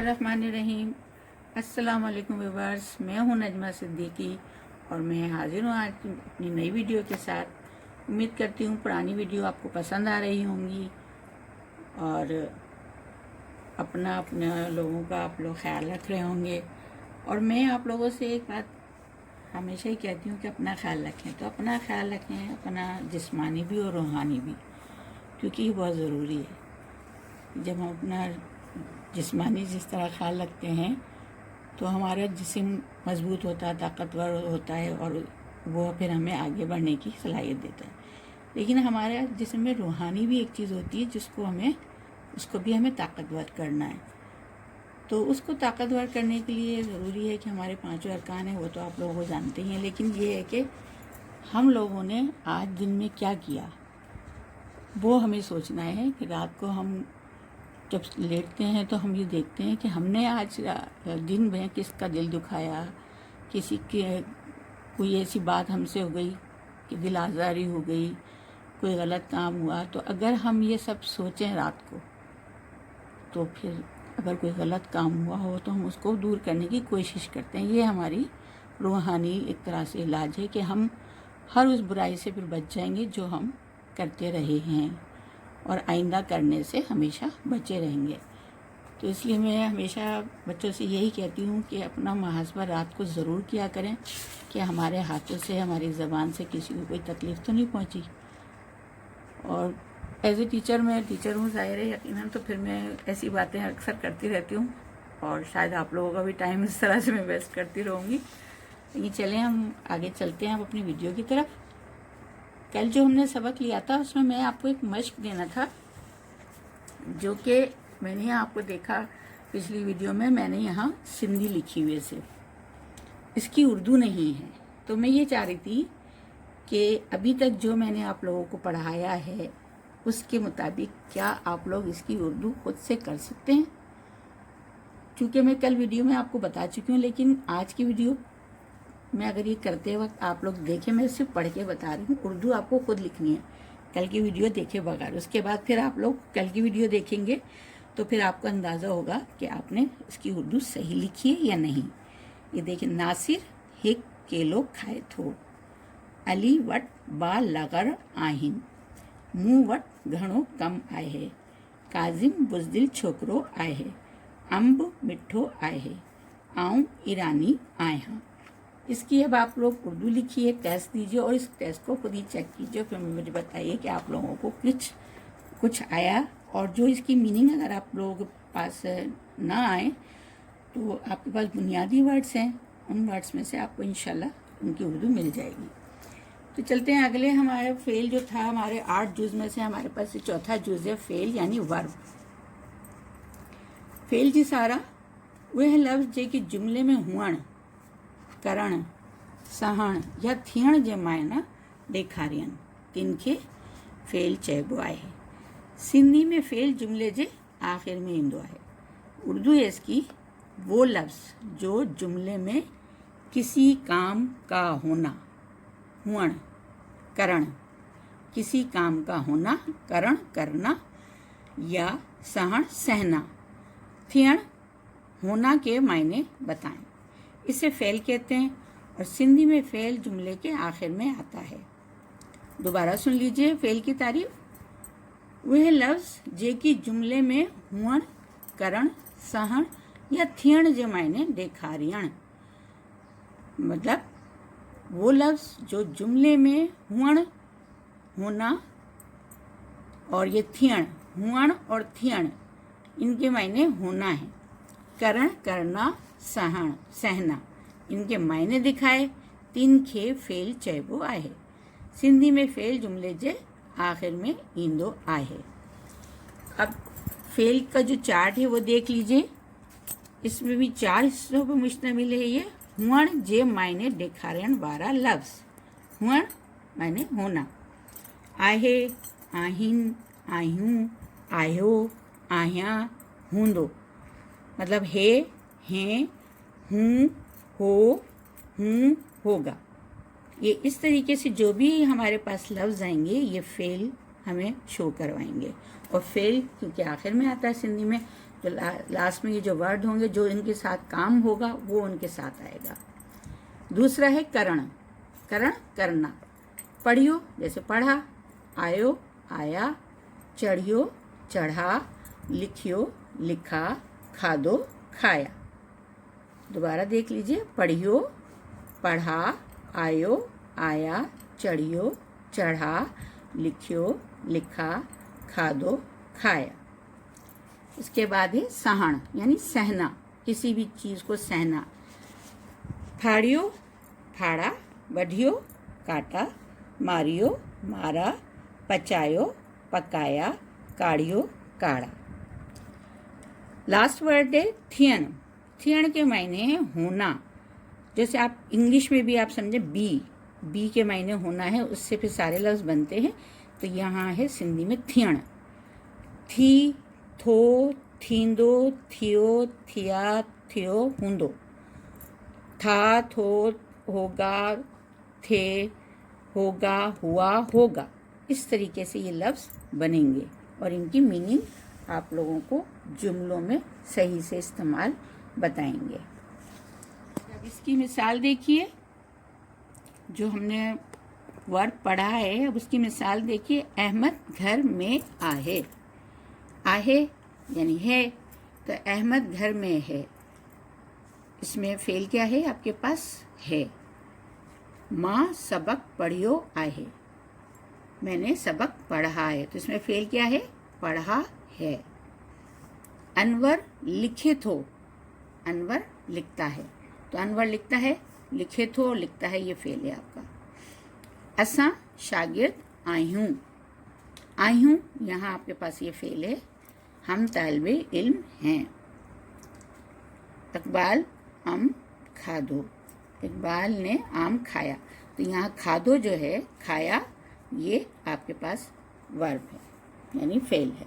बिस्मिल्लाहिर्रहमानिर्रहीम। अस्सलाम वालेकुम व्यूअर्स, मैं हूं नजमा सिद्दीकी और मैं हाजिर हूं आज की अपनी नई वीडियो के साथ। उम्मीद करती हूं पुरानी वीडियो आपको पसंद आ रही होंगी और अपना लोगों का आप लोग ख्याल रख रहे होंगे। और मैं आप लोगों से एक बात हमेशा ही कहती हूँ कि अपना ख्याल रखें, तो अपना ख्याल रखें, अपना जिस्मानी भी और रूहानी भी, क्योंकि ये बहुत ज़रूरी है। जब हम अपना जिस्मानी जिस तरह ख्याल रखते हैं तो हमारा जिस्म मजबूत होता है, ताकतवर होता है और वो फिर हमें आगे बढ़ने की सलाहियत देता है। लेकिन हमारे जिस्म में रूहानी भी एक चीज़ होती है उसको भी हमें ताकतवर करना है। तो उसको ताकतवर करने के लिए ज़रूरी है कि हमारे पांचों अरकान हैं, वो तो आप लोगों को जानते ही हैं। लेकिन ये है कि हम लोगों ने आज दिन में क्या किया वो हमें सोचना है। कि रात को हम जब लेटते हैं तो हम ये देखते हैं कि हमने आज दिन में किसका दिल दुखाया, किसी के कोई ऐसी बात हमसे हो गई कि दिल आज़ारी हो गई, कोई गलत काम हुआ। तो अगर हम ये सब सोचें रात को, तो फिर अगर कोई गलत काम हुआ हो तो हम उसको दूर करने की कोशिश करते हैं। ये हमारी रूहानी एक तरह से इलाज है कि हम हर उस बुराई से फिर बच जाएंगे जो हम करते रहे हैं और आइंदा करने से हमेशा बचे रहेंगे। तो इसलिए मैं हमेशा बच्चों से यही कहती हूँ कि अपना मुहासबा रात को ज़रूर किया करें कि हमारे हाथों से, हमारी ज़बान से किसी को कोई तकलीफ़ तो नहीं पहुँची। और एज ए टीचर, मैं टीचर हूँ ज़ाहिर है यकीनन, तो फिर मैं ऐसी बातें अक्सर करती रहती हूँ और शायद आप लोगों का भी टाइम इस तरह से मैं वेस्ट करती रहूँगी। लेकिन चलें हम आगे चलते हैं अब अपनी वीडियो की तरफ। कल जो हमने सबक लिया था उसमें मैं आपको एक मश्क देना था, जो कि मैंने आपको देखा पिछली वीडियो में मैंने यहाँ सिंधी लिखी हुई है, सिर्फ इसकी उर्दू नहीं है। तो मैं ये चाह रही थी कि अभी तक जो मैंने आप लोगों को पढ़ाया है उसके मुताबिक क्या आप लोग इसकी उर्दू खुद से कर सकते हैं। क्योंकि मैं कल वीडियो में आपको बता चुकी हूँ, लेकिन आज की वीडियो मैं अगर ये करते वक्त आप लोग देखें, मैं सिर्फ पढ़ के बता रही हूँ, उर्दू आपको खुद लिखनी है। कल की वीडियो देखे बगैर, उसके बाद फिर आप लोग कल की वीडियो देखेंगे तो फिर आपको अंदाज़ा होगा कि आपने इसकी उर्दू सही लिखी है या नहीं। ये देखिए, नासिर हिक केलो खाए थो, अली वट बा लगर आहिन, मुँह वट घणो कम आए है, काजिम बुजदिल छोकरो आए है, अम्ब मिठो आए है, आऊँ ईरानी आए हाँ। इसकी अब आप लोग उर्दू लिखिए, टेस्ट दीजिए और इस टेस्ट को खुद ही चेक कीजिए, फिर मुझे बताइए कि आप लोगों को कुछ आया। और जो इसकी मीनिंग अगर आप लोगों के पास ना आए तो आपके पास बुनियादी वर्ड्स हैं, उन वर्ड्स में से आपको इंशाल्लाह उनकी उर्दू मिल जाएगी। तो चलते हैं अगले। हमारे फेल जो था, हमारे 8 जुज में से हमारे पास चौथा जुज है फेल, यानी वर्ब। फेल जी सारा वह लफ्ज़ जे कि जुमले में हुअण, करण, सहण या थियण जे मायना ॾेखारियनि, तिन खे फेल चइबो आहे। सिंधी में फेल जुमले जे आखिर में ईंदो आहे। उर्दू है इसकी वो लफ्ज़ जो जुमले में किसी काम का होना, हुअण, करण, किसी काम का होना, करण, करना, या सहण, सहना, थियण, होना के मायने बताएं, इसे फेल कहते हैं। और सिंधी में फेल जुमले के आखिर में आता है। दोबारा सुन लीजिए फेल की तारीफ। वह लफ्ज़ जे कि जुमले में हुअण, करण, सहण या थियण जे मायने ॾेखारियण, मतलब वो लफ्ज़ जो जुमले में हुअण, होना और ये थियण, हुअण और थियण इनके मायने होना है, करण, करना, सहण, सहना इनके मायने दिखाए, तिन खे फेल चइबो आहे। सिंधी में फेल जुमले जे आखिर में ईंदो आहे। अब फेल का जो चार्ट है वो देख लीजिए। इसमें भी 4 हिस्सों पर मुश्तमिल है ये। हुअण जे मायने ॾेखारण वारा लफ्ज़, हुअण मायने होना, आहे, आहिन, आहियूं, आहियो, आहियां, हूंदो, मतलब है, हैं, हूँ, हो, हूँ, होगा। ये इस तरीके से जो भी हमारे पास लफ्ज़ आएंगे ये फेल हमें शो करवाएंगे। और फेल क्योंकि आखिर में आता है सिंधी में, तो लास्ट में ये जो वर्ड होंगे, जो इनके साथ काम होगा वो उनके साथ आएगा। दूसरा है करण। करण करना। पढ़ियो जैसे पढ़ा, आयो आया, चढ़ियो चढ़ा, लिखियो लिखा, खादो खाया। दोबारा देख लीजिए, पढ़ियो पढ़ा, आयो आया, चढ़ियो चढ़ा, लिखियो लिखा, खादो खाया। इसके बाद है सहन यानी सहना, किसी भी चीज़ को सहना। फाड़ियो फाड़ा, बढ़ियो काटा, मारियो मारा, पचायो पकाया, काढ़ियो काढ़ा। लास्ट वर्ड है थियन। थियन के मायने है होना। जैसे आप इंग्लिश में भी आप समझे बी के मायने होना है, उससे फिर सारे लफ्ज़ बनते हैं। तो यहाँ है सिंधी में थियण। थी, थो, थींदो, थियो, थिया, थियो, हूंदो। था, थो, होगा, थे, होगा, हुआ, होगा। इस तरीके से ये लफ्ज़ बनेंगे और इनकी मीनिंग आप लोगों को जुमलों में सही से इस्तेमाल बताएंगे। अब इसकी मिसाल देखिए, जो हमने वर्ड पढ़ा है, अब उसकी मिसाल देखिए। अहमद घर में आहे। आहे यानी है, तो अहमद घर में है, इसमें फेल क्या है आपके पास? है। माँ सबक पढ़ियो आहे, मैंने सबक पढ़ा है, तो इसमें फेल क्या है? पढ़ा है। अनवर लिखित हो, अनवर लिखता है, तो अनवर लिखता है, लिखित हो लिखता है, ये फेल है आपका। असा शागिर्द आयूं, आयूं यहाँ आपके पास ये फेल है, हम तालिबे इल्म हैं। इकबाल आम खादो, इकबाल ने आम खाया, तो यहाँ खादो जो है खाया, ये आपके पास वर्ब है यानी फेल है।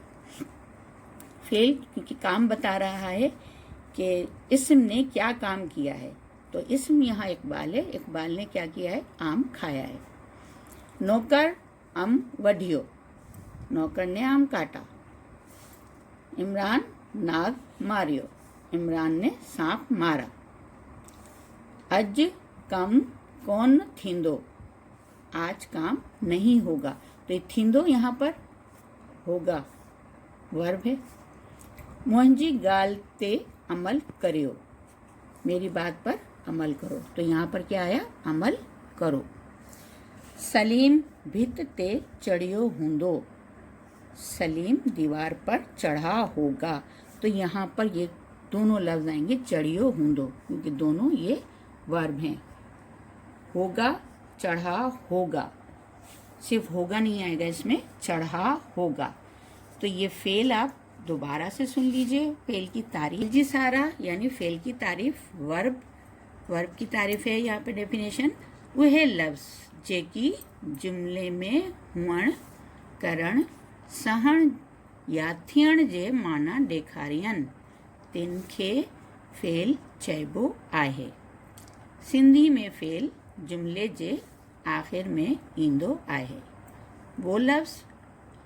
फेल क्योंकि काम बता रहा है कि इस्म ने क्या काम किया है, तो इस्म यहाँ इकबाल है, इकबाल ने क्या किया है? आम खाया है। नौकर आम वढ़ियो, नौकर ने आम काटा। इमरान नाग मारियो, इमरान ने सांप मारा। अज कम कौन थींदो, आज काम नहीं होगा, तो ये थींदो यहाँ पर होगा, वर्ब है। मुंहिंजी गाल ते अमल करियो, मेरी बात पर अमल करो, तो यहाँ पर क्या आया? अमल करो। सलीम भित ते चढ़ियो हूंदो, सलीम दीवार पर चढ़ा होगा, तो यहाँ पर ये दोनों लफ्ज आएंगे चढ़ियो हूंदो, क्योंकि दोनों ये वर्ब हैं। होगा, चढ़ा होगा, सिर्फ होगा नहीं आएगा इसमें, चढ़ा होगा। तो ये फेल आप दोबारा से सुन लीजिए। फेल की तारीफ जी सारा यानी फेल की तारीफ, वर्ब, वर्ब की तारीफ है यहाँ पे डेफिनेशन। वह लफ्ज जेकी जुमले में हुअण, करण, सहण या थियण जे माना ॾेखारियनि, तिन खे फेल चइबो आहे। सिंधी में फेल जुमले जे आखिर में ईंदो आहे। वो लफ्ज़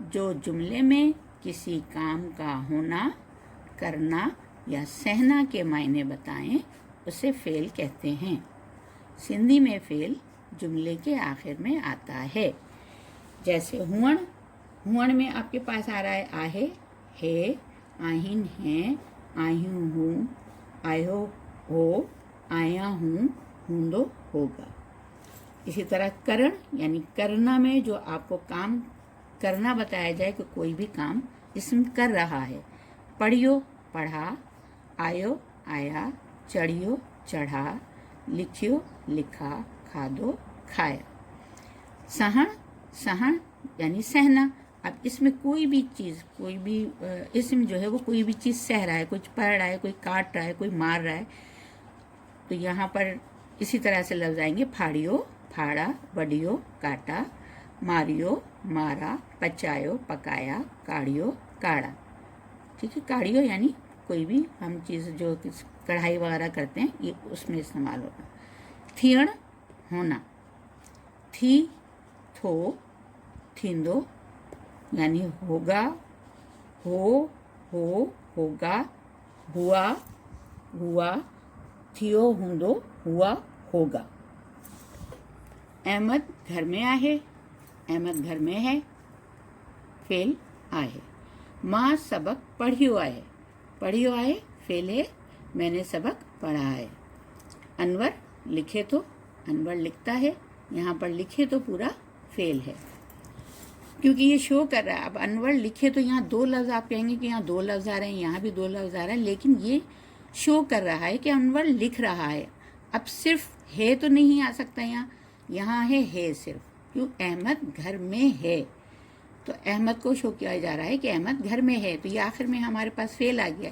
जो जुमले में किसी काम का होना, करना या सहना के मायने बताएं, उसे फेल कहते हैं। सिंधी में फेल जुमले के आखिर में आता है। जैसे हुअण, हुअण में आपके पास आ रहा है आहे, है, आहिन हैं, आयूं हूँ, आयो हो, आया हूँ, हूंदो होगा। इसी तरह करण यानी करना में जो आपको काम करना बताया जाए कि कोई भी काम इसमें कर रहा है। पढ़ियो पढ़ा, आयो आया, चढ़ियो चढ़ा, लिखियो लिखा, खादो खाया। सहन, सहन यानी सहना। अब इसमें कोई भी चीज़, कोई भी इसमें जो है वो कोई भी चीज़ सह रहा है, कुछ पढ़ रहा है, कोई काट रहा है, कोई मार रहा है, तो यहाँ पर इसी तरह से लफ्ज़ आएंगे फाड़ियो फाड़ा, बढ़ियो काटा, मारियो मारा, पचायो पकाया, काढ़ियो काढ़ा। ठीक है, काढ़ियो यानी कोई भी हम चीज़ जो कढ़ाई वगैरह करते हैं, ये उसमें इस्तेमाल होगा। थियण होना, थी, थो, थींदो यानी होगा, हो, हो, होगा, हुआ, हुआ, थियो, हूंदो, हुआ, होगा। अहमद घर में आहे, अहमद घर में है, फेल आहे। मां सबक पढ़ियो आहे, पढ़ियो आहे, फेल है, मैंने सबक पढ़ा है। अनवर लिखे तो, अनवर लिखता है, यहाँ पर लिखे तो पूरा फेल है, क्योंकि ये शो कर रहा है। अब अनवर लिखे तो यहाँ दो लफ्ज़, आप कहेंगे कि यहाँ दो लफ्ज़ आ रहे हैं, यहाँ भी दो लफ्ज़ आ रहे हैं, लेकिन ये शो कर रहा है कि अनवर लिख रहा है। अब सिर्फ है तो नहीं आ सकता, यहाँ है सिर्फ, क्यों, अहमद घर में है, तो अहमद को शो किया जा रहा है कि अहमद घर में है, तो ये आखिर में हमारे पास फेल आ गया।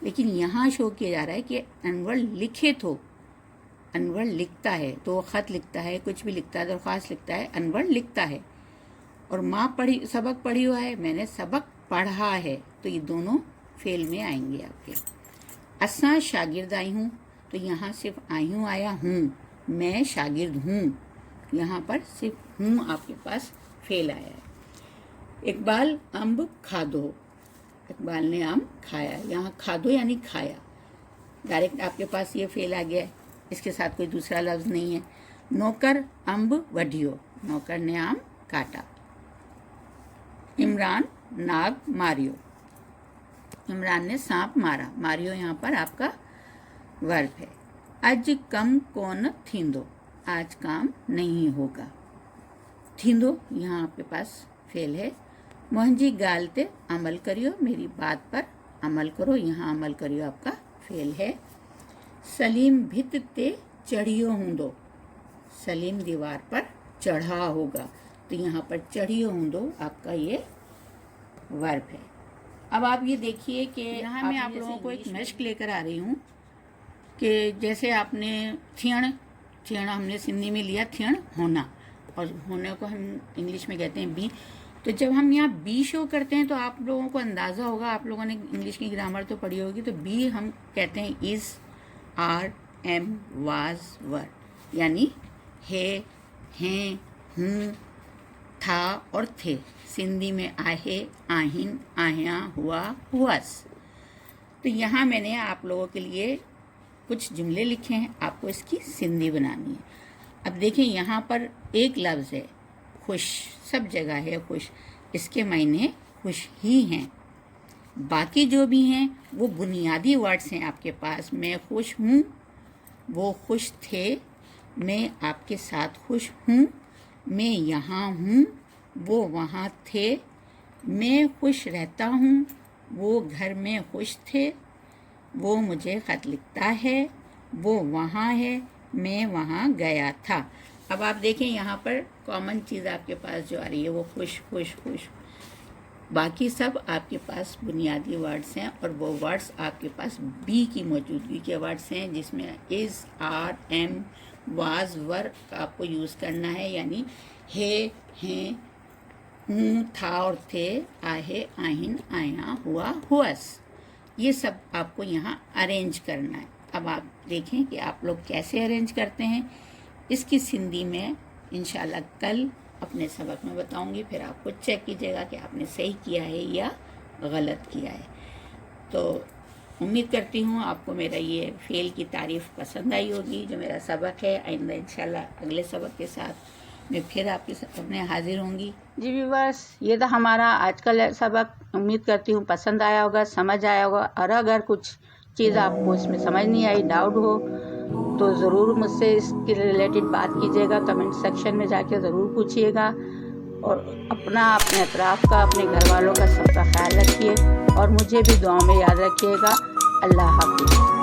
लेकिन यहाँ शो किया जा रहा है कि अनवर लिखे तो, अनवर लिखता है, तो वो ख़त लिखता है, कुछ भी लिखता है, दरख्वास्त लिखता है, अनवर लिखता है। और माँ सबक पढ़ी हुआ है, मैंने सबक पढ़ा है, तो ये दोनों फेल में आएंगे आपके। असां शागिर्द आई हूँ, तो यहाँ सिर्फ आई हूँ आया, हूँ, मैं शागिर्द हूँ, यहाँ पर सिर्फ हूँ आपके पास फेल आया है। इकबाल अम्ब खादो, इकबाल ने आम खाया, यहाँ खादो यानी खाया, डायरेक्ट आपके पास ये फेल आ गया है, इसके साथ कोई दूसरा लफ्ज़ नहीं है। नौकर अम्ब वढियो, नौकर ने आम काटा। इमरान नाग मारियो, इमरान ने सांप मारा, मारियो यहाँ पर आपका वर्ब है। अज कम कोन थींदो, आज काम नहीं होगा, थींदो यहाँ आपके पास फेल है। मुंहिंजी ॻाल्हि ते अमल करियो, मेरी बात पर अमल करो, यहाँ अमल करियो आपका फेल है। सलीम भित ते चढ़ियो हूंदो, सलीम दीवार पर चढ़ा होगा, तो यहाँ पर चढ़ियो हूंदो आपका ये वर्ब है। अब आप ये देखिए कि यहाँ मैं आप लोगों को एक मश्क लेकर आ रही हूँ कि जैसे आपने थियण, थियण हमने सिंधी में लिया थियण होना, और होने को हम इंग्लिश में कहते हैं बी। तो जब हम यहाँ बी शो करते हैं तो आप लोगों को अंदाज़ा होगा, आप लोगों ने इंग्लिश की ग्रामर तो पढ़ी होगी, तो बी हम कहते हैं इज़, आर, एम, वाज, वर, यानी है, हैं, हूँ, था और थे। सिंधी में आहे, आहिन, आहिया, हुआ, हुआस। तो यहाँ मैंने आप लोगों के लिए कुछ जुमले लिखे हैं, आपको इसकी सिंधी बनानी है। अब देखिए यहाँ पर एक लफ्ज़ है खुश, सब जगह है खुश, इसके मायने खुश ही हैं। बाकी जो भी हैं वो बुनियादी वर्ड्स हैं आपके पास। मैं खुश हूँ, वो खुश थे, मैं आपके साथ खुश हूँ, मैं यहाँ हूँ, वो वहाँ थे, मैं खुश रहता हूँ, वो घर में खुश थे, वो मुझे ख़त लिखता है, वो वहाँ है, मैं वहाँ गया था। अब आप देखें यहाँ पर कॉमन चीज़ आपके पास जो आ रही है वो खुश, खुश, खुश, बाकी सब आपके पास बुनियादी वर्ड्स हैं, और वो वर्ड्स आपके पास बी की मौजूदगी के वर्ड्स हैं, जिसमें इज़, आर, एम, वाज, वर का आपको यूज़ करना है, यानी है, हैं, हूँ, था और थे, आहे, आहिन, आया, हुआ, हुआस, ये सब आपको यहाँ अरेंज करना है। अब आप देखें कि आप लोग कैसे अरेंज करते हैं। इसकी सिंधी में इंशाल्लाह कल अपने सबक में बताऊंगी, फिर आप खुद चेक कीजिएगा कि आपने सही किया है या गलत किया है। तो उम्मीद करती हूँ आपको मेरा ये फेल की तारीफ़ पसंद आई होगी, जो मेरा सबक है। आइंदा इंशाल्लाह अगले सबक के साथ मैं फिर आपके सामने हाजिर होंगी। जी व्यूअर्स, ये था हमारा आज का सबक। उम्मीद करती हूँ पसंद आया होगा, समझ आया होगा, और अगर कुछ चीज़ आपको इसमें समझ नहीं आई, डाउट हो, तो ज़रूर मुझसे इसके रिलेटेड बात कीजिएगा, कमेंट सेक्शन में जाके ज़रूर पूछिएगा। और अपने अतराफ़ का, अपने घर वालों का सबका ख्याल रखिए, और मुझे भी दुआ में याद रखिएगा। अल्लाह हाफ़िज़।